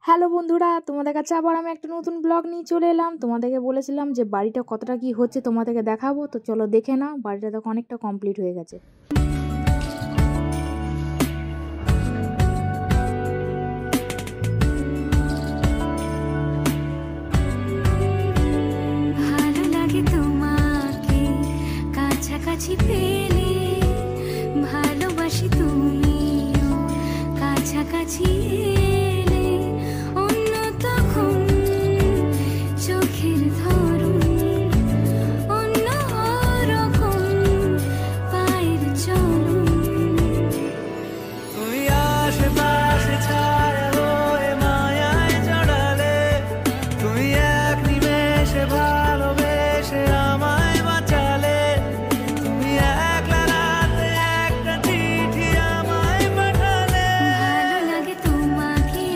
Hello বন্ধুরা, তোমাদের কাছে আবার আমি একটা নতুন ব্লগ নিয়ে চলে এলাম। তোমাদেরকে বলেছিলাম যে বাড়িটা কতটা কি হচ্ছে তোমাদেরকে দেখাবো, তো চলো দেখে নাও। বাড়িটা দেখো অনেকটা কমপ্লিট হয়ে গেছে। ভালো লাগে তোমাকে কাছাকাছি পেলে, ভালোবাসি তুমিও কাছাকাছি এলে। অন্য তখন চোখের ধরুন অন্য রকম পায়ের চলুন। তুমি আশেপাশে ছায়া হয়ে মায়ায় জড়ালে, তুমি এক নিমেষে ভালোবেসে আমায় বাঁচালে। তুমি একলা রাতে একটা চিঠি আমায় পাঠালে। ভালো লাগে তোমাকে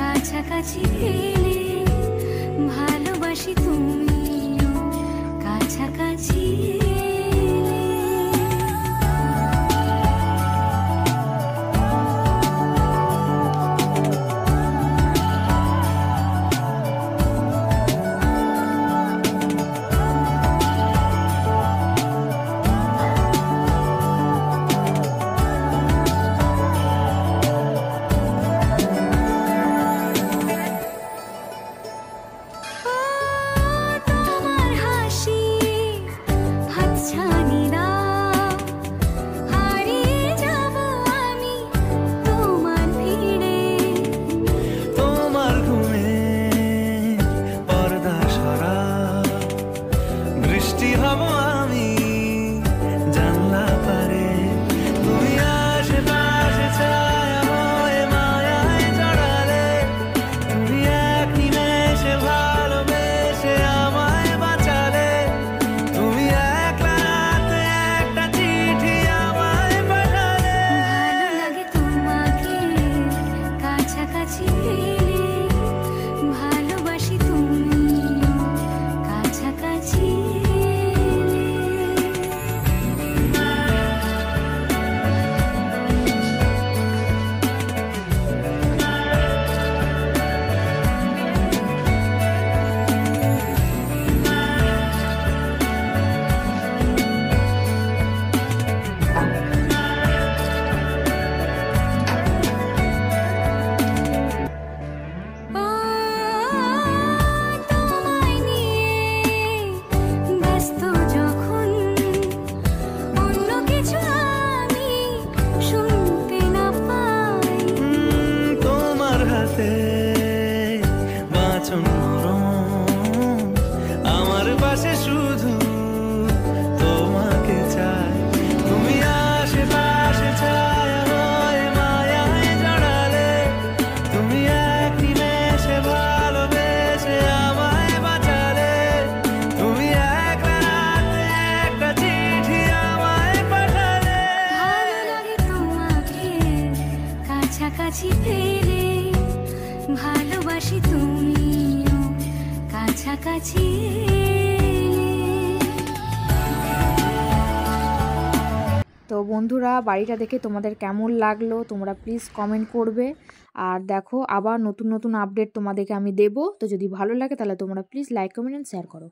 কাছাকাছি পেলে, ভালোবাসি তুমিও কাছাকাছি এলে। তোমার হাসি হাতছানি দাও, হারিয়ে যাব আমি তোমার ভিড়ে। তোমার ঘুমে পর্দা সরাও, বৃষ্টি হব আমি জানলা পারে। তুমি আশেপাশে ছায়া হয়ে মায়ায় জড়ালে, তুমি এক নিমেষে ভালোবেসে আমায় বাঁচালে। তুমি একলা রাতে একটা চিঠি আমায় পাঠালে। ভালো লাগে তোমাকে কাছাকাছি পেলে, ভালোবাসি তুমিও কাছাকাছি এলে। ও তোমায় নিয়ে ব্যস্ত যখন, অন্য কিছু আমি শুনতে না পাই। তোমার হাতে বাঁচন নরম, আমার পাশে শুধু তোমাকে চাই। তুমি আশেপাশে ছায়া হয়ে মায়ায় জড়ালে, তুমি এক নিমেষে ভালোবেসে আমায় বাঁচালে। তুমি একলা রাতে একটা চিঠি আমায় পাঠালে। ভালো লাগে তোমাকে কাছাকাছি পেলে, ভালোবাসি তুমিও কাছাকাছি এলে। তো বন্ধুরা, বাড়িটা দেখে তোমাদের কেমন লাগলো তোমরা প্লিজ কমেন্ট করবে। আর দেখো, আবার নতুন নতুন আপডেট তোমাদেরকে আমি দেবো। তো যদি ভালো লাগে তাহলে তোমরা please like, comment and share করো।